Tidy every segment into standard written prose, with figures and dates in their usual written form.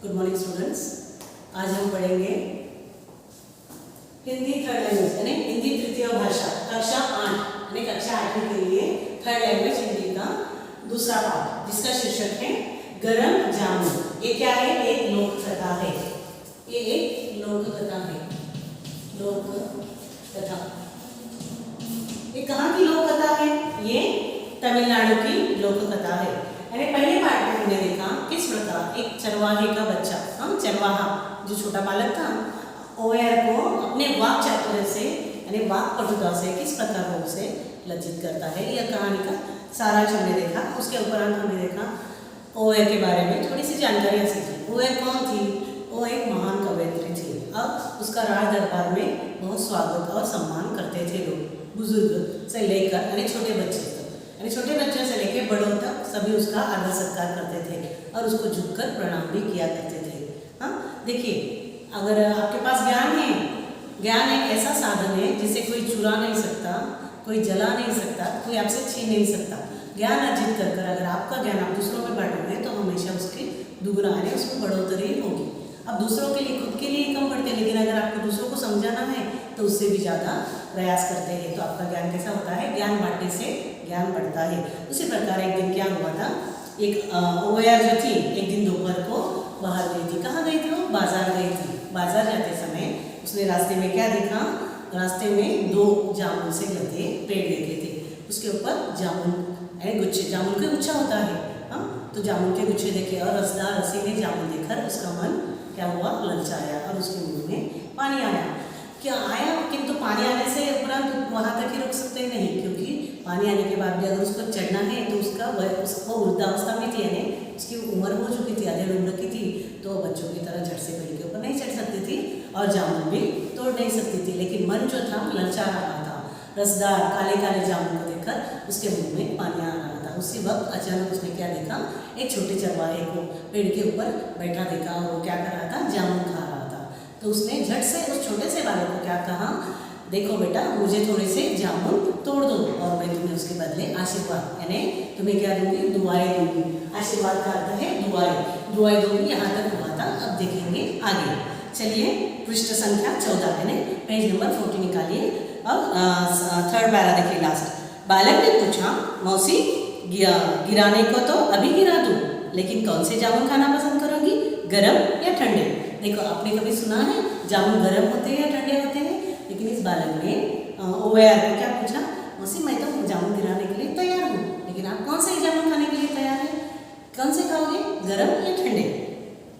Good morning students. आज हम पढ़ेंगे हिंदी थर्ड लैंग्वेज यानी हिंदी तृतीय भाषा कक्षा 8 यानी कक्षा 8 के लिए थर्ड लैंग्वेज हिंदी का दूसरा पाठ जिसका शीर्षक है गरम जामुन। ये क्या है? एक लोक कथा है। ये एक लोक कथा है। लोक कथा ये कहाँ की लोक कथा है? ये तमिलनाडु की लोक कथा है। यानी पहले पार्ट में हमने देखा किस प्रकार एक चरवाहे का बच्चा चरवाहा जो छोटा बालक था ओयर को अपने वाक चातुर्य से यानी वाक पटुता से किस प्रकार वो उसे लज्जित करता है। यह कहानी का सारांश हमने देखा। उसके उपरांत हमने देखा ओयर के बारे में थोड़ी सी जानकारी हासिल की। ओयर कौन थी? वो एक महान कवयित्री थी। अब उसका राज दरबार में बहुत स्वागत और सम्मान करते थे लोग, बुजुर्ग से लेकर यानी छोटे बच्चे तक, यानी छोटे बच्चों से लेकर बड़ों तक सभी उसका आदर सत्कार करते थे और उसको झुककर प्रणाम भी किया करते थे। देखिए, अगर आपके पास ज्ञान है, ज्ञान एक ऐसा साधन है जिसे कोई चुरा नहीं सकता, कोई जला नहीं सकता, कोई आपसे छीन नहीं सकता। ज्ञान अर्जित कर अगर आपका ज्ञान आप दूसरों में बांटोगे तो हमेशा उसकी दुगुना यानी उसमें बढ़ोतरी होगी। अब दूसरों के लिए खुद के लिए कम पढ़ते, लेकिन अगर आपको दूसरों को समझाना है तो उससे भी ज़्यादा प्रयास करते हैं। तो आपका ज्ञान कैसा होता है? ज्ञान बांटने से ज्ञान बढ़ता है। उसी प्रकार एक दिन क्या हुआ था, एक ओयर जो थी एक दिन दोपहर को बाहर गई थी। कहाँ गई थी? वो बाजार गई थी। बाजार जाते समय उसने रास्ते में क्या देखा? रास्ते में दो जामुन से लदे पेड़ देखे थे। उसके ऊपर जामुन यानी गुच्छे, जामुन का गुच्छा होता है। तो जामुन के गुच्छे देखे और रसदार रसीले जामुन देखकर उसका मन क्या हुआ? ललचाया और उसके मुंह में पानी आया। क्या आया? किंतु पानी आने से उपरांत वहाँ तक ही रुक सकते नहीं, क्योंकि पानी आने के बाद भी अगर उसको चढ़ना है तो उसको वृद्धावस्था में थी यानी उसकी उम्र हो चुकी थी, आधे उम्र की थी, तो बच्चों की तरह झट से पेड़ के ऊपर नहीं चढ़ सकती थी और जामुन भी तोड़ नहीं सकती थी। लेकिन मन जो था ललचा रहा था। रसदार काले काले जामुन को देखकर उसके मुंह में पानी आ रहा था। उसी वक्त अचानक उसने क्या देखा? एक छोटे चरवाहे को पेड़ के ऊपर बैठा देखा और वो क्या कर रहा था? जामुन खा रहा था। तो उसने झट से उस छोटे से बालक को क्या कहा? देखो बेटा, मुझे थोड़े से जामुन तोड़ दो और मैं तुम्हें उसके बदले आशीर्वाद यानी तुम्हें क्या दूंगी? दुआएं दूंगी। आशीर्वाद का अर्थ है दुआएं दूंगी। यहाँ तक हुआ था। अब देखेंगे आगे। चलिए, पृष्ठ संख्या 14 यानी पेज नंबर 40 निकालिए और थर्ड पैरा देखिए लास्ट। बालक ने पूछा, मौसी गिराने को तो अभी गिरा दूं, लेकिन कौन से जामुन खाना पसंद करोगी, गरम या ठंडे? देखो, आपने कभी सुना है जामुन गरम होते हैं या ठंडे होते हैं? लेकिन इस बालक ने ओयर को क्या पूछा? मौसी मैं तो जामुन गिराने के लिए तैयार हूँ, लेकिन आप कौन से जामुन खाने के लिए तैयार हैं? कौन से खाओगे, गरम या ठंडे?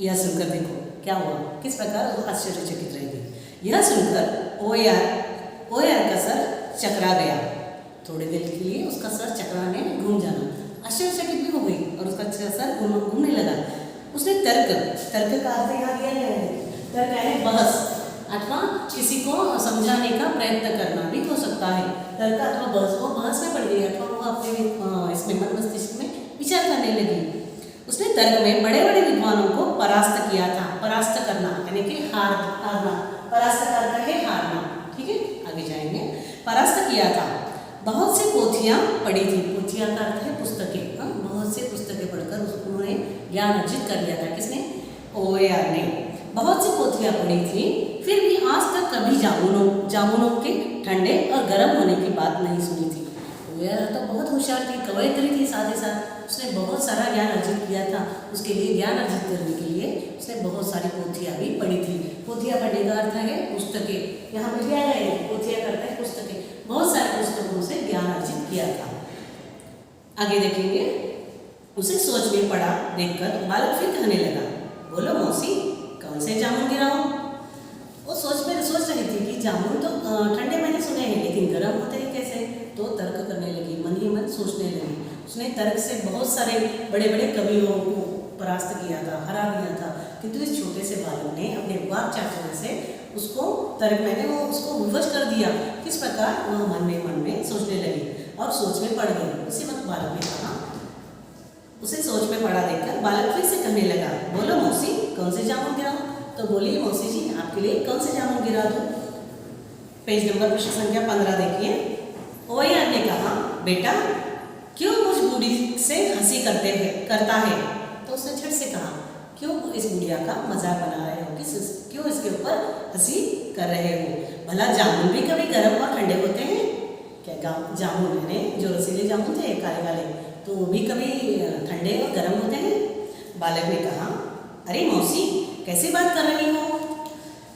यह सुनकर देखो क्या हुआ, किस प्रकार वो आश्चर्यचकित रहेगी। यह सुनकर ओयर का सर चकरा गया। थोड़ी देर के लिए उसका सर चकराने घूम जाना, आश्चर्यचकित भी हो गई और उसका सर घूमने लगा। उसने तर्क का अर्थ यहाँ दिया गया है। तर्क है बहस अथवा किसी को समझाने का प्रयत्न करना भी हो सकता है। तर्क अथवा बहस, वो बहस में पड़ गई अथवा वो अपने इसमें मन मस्तिष्क में विचार करने लगी। उसने तर्क में बड़े बड़े विद्वानों को परास्त किया था। परास्त करना यानी कि हारना। परास्त करता है हारना। ठीक है, आगे जाएंगे। परास्त किया था। बहुत सी पोथियाँ पढ़ी थी। पोथियाँ का अर्थ है पुस्तकें। बहुत से पुस्तकें पढ़कर उन्होंने ज्ञान अर्जित कर लिया था। किसने? ओयर ने। बहुत सी पोथियाँ पढ़ी थी, फिर भी आज तक कभी जामुनों के ठंडे और गर्म होने की बात नहीं सुनी थी। ओयर तो बहुत होशियार थी, कवयित्री थी, साथ ही साथ उसने बहुत सारा ज्ञान अर्जित किया था। उसके लिए ज्ञान अर्जित करने के लिए उसने बहुत सारी पोथियाँ भी पढ़ी थी। पोथियाँ पढ़ने का अर्थ है पुस्तकें। यहाँ पर दिया गया है पोथियाँ करता है पुस्तकें। बहुत सारे पुस्तकों से ज्ञान अर्जित किया था। आगे देखेंगे। उसे सोच में पड़ा देखकर बालक फिर कहने लगा, बोलो मौसी, कौन से जामुन गिराऊं? वो सोच रही थी कि जामुन तो ठंडे मैंने सुने हैं, लेकिन गर्म होते हैं कैसे? तो तर्क करने लगी, मन ही मन सोचने लगी। उसने तर्क से बहुत सारे बड़े बड़े कवियों को परास्त किया था, हरा दिया था, किंतु इस छोटे से बालक ने अपने वाक चातुर्य से उसको तर्क मैंने उसको विवश कर दिया। किस प्रकार? वह मन में सोचने लगी और सोच में पड़ गई। उसी वक्त बालक ने कहा, उसे सोच में पड़ा देखकर बालक फिर से कहने लगा, बोलो मौसी, कौन से जामुन गिराऊं? तो बोलिए मौसी जी, आपके लिए कौन से जामुन गिरा दूं? पेज नंबर पृष्ठ संख्या 15 देखिए। ओयर ने कहा, बेटा क्यों मुझ बूढ़ी से हंसी करता है? तो उसने झट से कहा, क्यों इस गुड़िया का मजाक बना रहे हो, क्यों इसके ऊपर हंसी कर रहे हो? भला जामुन भी कभी गर्म और ठंडे होते हैं क्या? जामुन मैंने जो रसीले जामुन थे काले काले, तो वो भी कभी ठंडे और गर्म होते हैं? बालक ने कहा, अरे मौसी कैसी बात कर रही हो?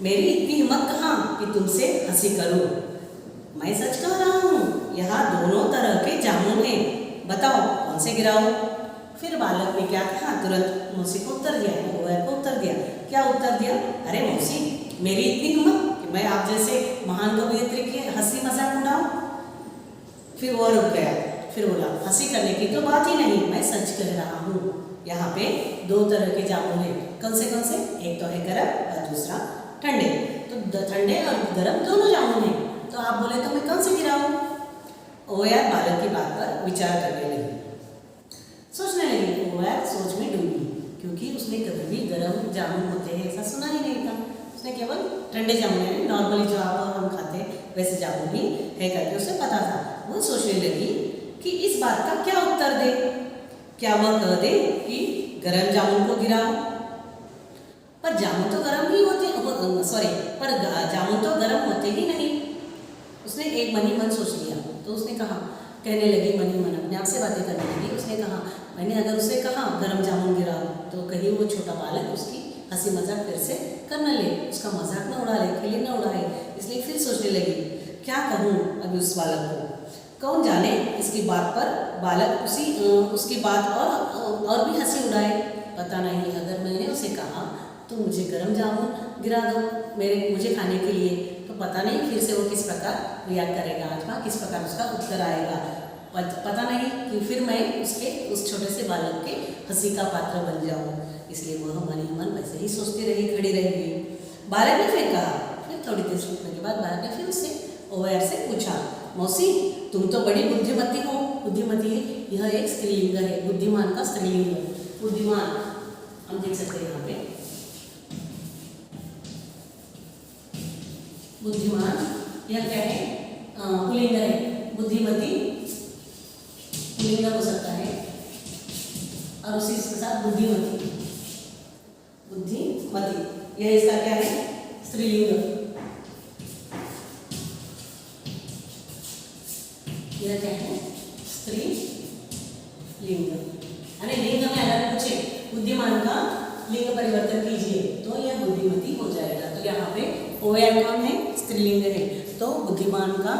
मेरी इतनी हिम्मत कहाँ कि तुमसे हंसी करूं? मैं सच कह रहा हूँ, यहाँ दोनों तरह के जामुन हैं, बताओ कौन से गिराऊं? फिर बालक ने क्या कहा, तुरंत मौसी को उत्तर दिया, ओवैर को उत्तर दिया। क्या उत्तर दिया? अरे मौसी मेरी इतनी हिम्मत कि मैं आप जैसे महान कवयित्री की हंसी मजाक उड़ाऊं? फिर वो रुक गया, फिर बोला, हंसी करने की तो बात ही नहीं, मैं सच कह रहा हूँ। यहाँ पे दो तरह के जामुन हैं, कौन से? एक तो है गर्म और दूसरा ठंडे। तो ठंडे और गर्म दोनों जामुन हैं, तो आप बोले तो मैं कौन से गिराऊं? ओवैर बालक की बात पर विचार करने लगी, सोचने लगी। ओवैर सोच में डूबी, क्योंकि उसने कभी भी गर्म जामुन होते हैं ऐसा सुना ही नहीं था। उसने केवल ठंडे जामुन है, नॉर्मली जो आप और हम खाते हैं वैसे जामुन ही है करके उसे पता था। वो सोचने लगी कि इस बात का क्या उत्तर दे। क्या वह कह दे कि गर्म जामुन को गिराओ? पर जामुन तो गर्म ही होते, पर जामुन तो गर्म होते ही नहीं। उसने एक मन ही मन सोच लिया, तो उसने कहा, कहने लगी मन ही मन, अपने आप से बातें करने लगी। उसने कहा, मैंने अगर उसे कहा गर्म जामुन गिराओ तो कहीं वो छोटा बालक उसकी हंसी मजाक फिर से कर न ले, उसका मजाक न उड़ा ले, खिले न उड़ाए। इसलिए फिर सोचने लगी, क्या कहूँ अभी उस बालक को? कौन जाने इसकी बात पर बालक उसकी बात और भी हंसी उड़ाए। पता नहीं, अगर मैंने उसे कहा तो मुझे गर्म जामुन गिरा दो मुझे खाने के लिए, तो पता नहीं फिर से वो किस प्रकार रिएक्ट करेगा अथवा किस प्रकार उसका उत्तर आएगा। पता नहीं कि फिर मैं उस छोटे से बालक के हंसी का पात्र बन जाऊं। इसलिए वह मन ही मन वैसे ही सोचती रही, खड़ी रह गई। बालक ने फिर कहा, फिर थोड़ी देर सोचने के बाद बालक ने फिर उससे ओवैर से पूछा, मौसी तुम तो बड़ी बुद्धिमती हो। बुद्धिमती यह एक स्त्रीलिंग है, बुद्धिमान का स्त्रीलिंग। बुद्धिमान हम देख सकते हैं यहाँ पे, बुद्धिमान यह क्या है? पुल्लिंग है। बुद्धिमती पुल्लिंग हो सकता है, और उसी के साथ बुद्धिमती, बुद्धिमती यह इसका क्या है? स्त्रीलिंग। यह क्या है? स्त्रीलिंग। यानी लिंग में अगर पूछे बुद्धिमान का लिंग परिवर्तन कीजिए तो यह बुद्धिमती हो जाएगा। तो यहाँ पे ओवैर कौन है? स्त्रीलिंग है, तो बुद्धिमान का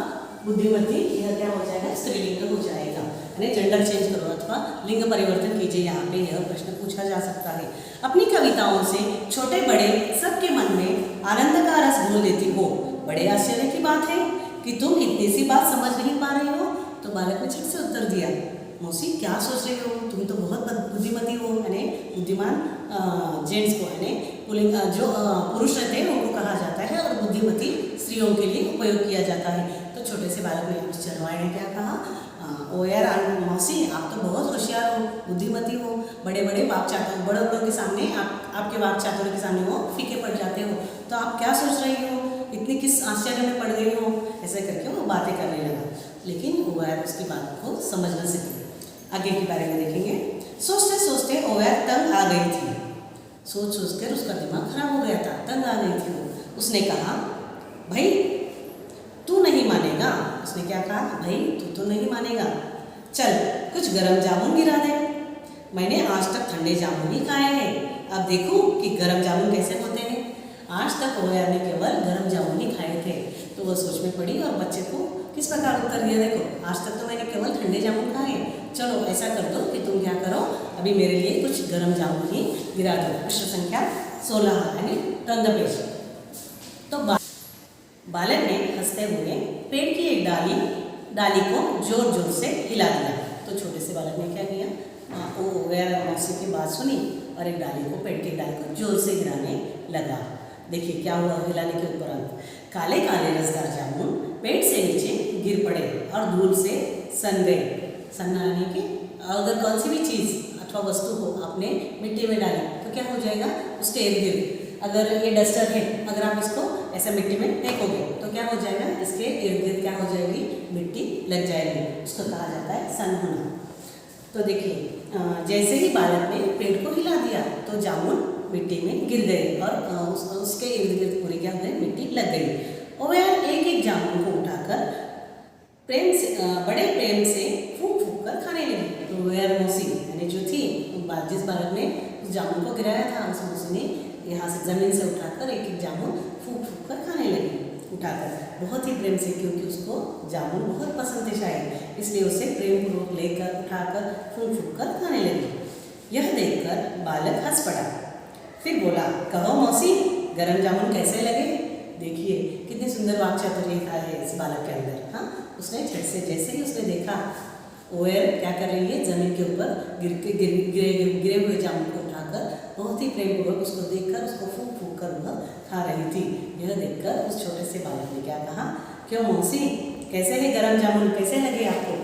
बुद्धिमती यह क्या हो जाएगा? स्त्रीलिंग हो जाएगा। यानी जेंडर चेंज करो अथवा लिंग परिवर्तन कीजिए, यहाँ पे यह प्रश्न पूछा जा सकता है। अपनी कविताओं से छोटे बड़े सबके मन में आनंद का रस घोल देती हो। बड़े आश्चर्य की बात है कि तुम इतनी सी बात समझ नहीं पा रही हो। तो बालक ने झट से उत्तर दिया, मौसी क्या सोच रही हो? तुम तो बहुत बुद्धिमती हो। यानी बुद्धिमान जेंट्स को, यानी पुल्लिंग जो पुरुष रहते हैं उनको कहा जाता है, और बुद्धिमती स्त्रियों के लिए उपयोग किया जाता है। तो छोटे से बालक ने आश्चर्य ने क्या कहा, ओ यार मौसी आप तो बहुत होशियार हो, बुद्धिमती हो। बड़े बड़े बाप चातुर, बड़े बड़ों के सामने आपके बाप चातुर के सामने वो फीके पड़ जाते हो। तो आप क्या सोच रही हो? इतनी किस आश्चर्य में पड़ गई हो? ऐसे करके वो बातें करने लगा, लेकिन ओवैर उसकी बात को समझ न सकी। आगे के बारे में देखेंगे। सोचते सोचते ओवैर तंग आ गई थी। सोच कर उसका दिमाग खराब हो गया था, तंग आ गई थी वो। उसने कहा, भाई तू नहीं मानेगा। उसने क्या कहा? भाई तू तो नहीं मानेगा, चल कुछ गरम जामुन गिरा दे। मैंने आज तक ठंडे जामुन ही खाए हैं, अब देखूं कि गरम जामुन कैसे होते हैं। आज तक ओवैर ने केवल गरम जामुन ही खाए थे। तो वह सोच में पड़ी और बच्चे को किस प्रकार उत्तर दिया, देखो आज तक तो मैंने केवल ठंडे जामुन खाए, चलो ऐसा कर दो कि तुम क्या करो, अभी मेरे लिए कुछ गरम जामुन ही गिरा दो। प्रश्न संख्या 16 यानी टर्न द पेज। तो बालक ने हंसते हुए पेड़ की एक डाली को जोर जोर से हिला दिया। तो छोटे से बालक ने क्या किया, ओवैर मौसी की बात सुनी और एक डाली को, पेड़ की डाली को जोर से गिराने लगा। देखिए क्या हुआ हिलाने के उपरांत, काले काले रसदार जामुन पेड़ से नीचे गिर पड़े और धूल से सन गए। सनना यानी कि अगर कौन सी भी चीज़ अथवा वस्तु हो आपने मिट्टी में डाली तो क्या हो जाएगा, उसके इर्द गिर्द, अगर ये डस्टर है, अगर आप इसको ऐसा मिट्टी में फेंकोगे तो क्या हो जाएगा, इसके इर्द गिर्द क्या हो जाएगी, मिट्टी लग जाएगी। उसको कहा जाता है सन होना। तो देखिए जैसे ही बालक ने पेड़ को हिला दिया तो जामुन मिट्टी में गिर गए और उसके इर्द गिर्द पूरी क्या हुए, मिट्टी लग गई। ओवेयर एक एक जामुन को उठाकर प्रेम से बड़े प्रेम से फूंक फूंक कर खाने लगी। तो ओवेयर मौसी यानी जो थी, जिस बालक ने उस जामुन को गिराया था, उस मौसी ने यहाँ से ज़मीन से उठाकर एक एक जामुन फूंक फूंक कर खाने लगी, उठाकर बहुत ही प्रेम से, क्योंकि उसको जामुन बहुत पसंद थे शायद, इसलिए उसे प्रेम पूर्वक लेकर उठाकर फूंक फूंक कर खाने लगी। यह देखकर बालक हंस पड़ा, फिर बोला, कहो मौसी, गरम जामुन कैसे लगे? देखिए कितनी सुंदर वाक्चातुर्यता है इस बालक के अंदर। हाँ, उसने झट से जैसे ही उसने देखा ओवेयर क्या कर रही है, जमीन के ऊपर गिरे हुए जामुन को उठाकर बहुत ही प्रेमपूर्वक उसको देखकर उसको फूंक फूंक कर वह खा रही थी। यह देखकर उस छोटे से बालक ने क्या कहा, क्यों मौसी, कैसे है गरम जामुन, कैसे लगे आपको?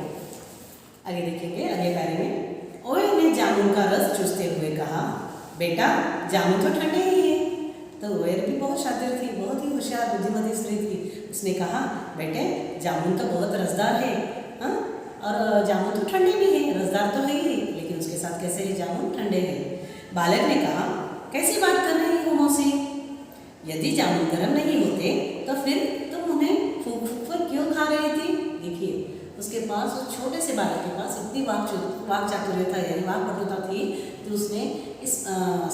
आगे देखेंगे अगले पैरे में। ओवेयर ने जामुन का रस चूसते हुए कहा, बेटा जामुन तो ठंडे ही है। तो ओवेयर भी बहुत शातिर थी, बहुत ही होशियार बुद्धिमती स्त्री थी। उसने कहा, बेटे जामुन तो बहुत रसदार है, हाँ, और जामुन तो ठंडे भी हैं, रसदार तो है ही, लेकिन उसके साथ कैसे है, जामुन ठंडे हैं। बालक ने कहा, कैसी बात कर रही हो मौसी, यदि जामुन गर्म नहीं होते तो फिर तुम उन्हें फूंक फूंक कर क्यों खा रही थी? देखिए उसके पास, उस छोटे से बालक के पास इतनी वाक चातुर्यता यानी वाकपटुता थी कि उसने इस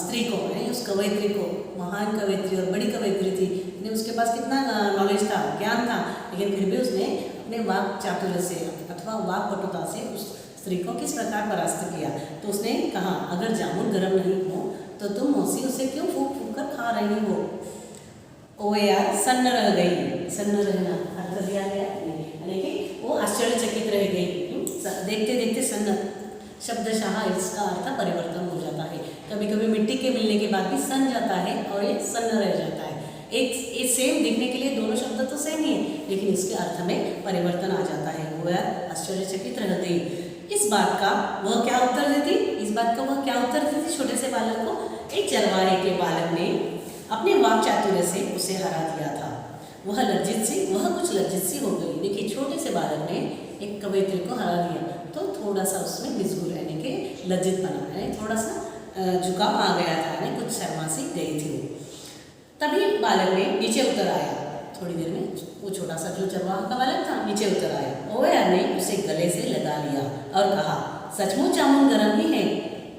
स्त्री को यानी उस कवयित्री को, महान कवयित्री और बड़ी कवयित्री थी, उसके पास कितना नॉलेज था, ज्ञान था, लेकिन फिर भी उसने अपने वाक चातुर्य से अथवा वाकपटुता से उस स्त्री को किस प्रकार परास्त किया। तो उसने कहा, अगर जामुन गर्म नहीं हो तो तुम मौसी उसे क्यों फूंक फूंक कर खा रही हो? ओवेयर सन्न रह गई, सन्न रहना अर्थ दिया गया, यानी कि वो आश्चर्यचकित रह गई। देखते देखते सन्न शब्दशः इसका अर्थ परिवर्तन हो जाता है, कभी कभी मिट्टी के मिलने के बाद भी सन जाता है और ये सन्न रह जाता है। एक सेम दिखने के लिए दोनों शब्द तो सेम ही है, लेकिन इसके अर्थ में परिवर्तन आ जाता है। ओवेयर आश्चर्यचकित रह गई। इस बात का वह क्या उत्तर देती, इस बात का वह क्या उत्तर देती छोटे से बालक को? एक चरवाहे के बालक ने अपने वाक चातुर्य से उसे हरा दिया था। वह कुछ लज्जित सी हो गई। देखिए छोटे से बालक ने एक कवयित्री को हरा दिया तो थोड़ा सा उसमें बिस्गुल यानी कि लज्जित बना, यानी थोड़ा सा झुकाव आ गया था, यानी कुछ शर्मा सी गई थी वो। तभी बालक ने नीचे उतर आया, थोड़ी देर में वो छोटा सा जो चरवाहा का बालक था नीचे उतर आया। ओवेयर ने उसे गले से लगा लिया और कहा, सचमुच जामुन गर्म ही है।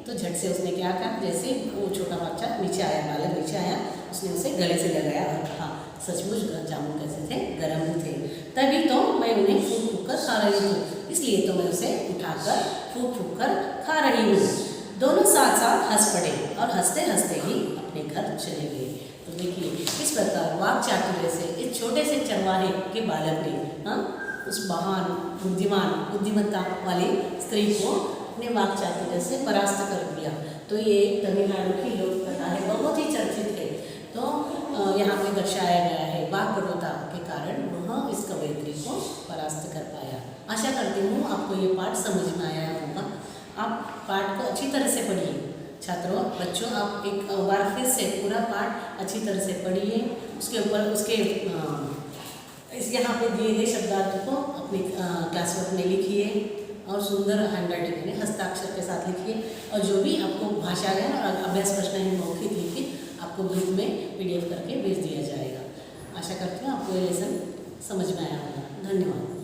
तो झट से उसने क्या कहा, जैसे वो छोटा बच्चा नीचे आया, बालक नीचे आया, उसने उसे गले से लगाया और कहा, सचमुच जामुन कैसे थे, गर्म ही थे, तभी तो मैं उन्हें फूंक फूंक कर खा रही हूँ, इसलिए तो मैं उसे उठाकर फूंक फूंक कर खा रही हूँ। दोनों साथ साथ हंस पड़े और हंसते हंसते ही अपने घर चले गए। तो देखिए इस प्रकार वाक चातुर्य से इस छोटे से चरवाहे के बालक ने उस महान बुद्धिमत्ता वाली स्त्री को अपने वाक चातुर्य से परास्त कर दिया। तो ये तमिलनाडु की लोक कथा है, बहुत ही चर्चित है। तो यहाँ पे दर्शाया गया है वाकपटुता के कारण वह इस कवयित्री को परास्त कर पाया। आशा करती हूँ आपको ये पाठ समझ में आया होगा। आप पाठ को अच्छी तरह से पढ़िए छात्रों, बच्चों, आप एक बार फिर से पूरा पाठ अच्छी तरह से पढ़िए। उसके ऊपर उसके यहाँ पे दिए गए शब्दार्थ को अपने क्लासवर्क में लिखिए और सुंदर हैंडराइटिंग में हस्ताक्षर के साथ लिखिए। और जो भी आपको भाषा ज्ञान और अभ्यास प्रश्न है मौखिक लिखिए, आपको ग्रुप में PDF करके भेज दिया जाएगा। आशा करती हूँ आपको ये लेसन समझ में आया होगा। धन्यवाद।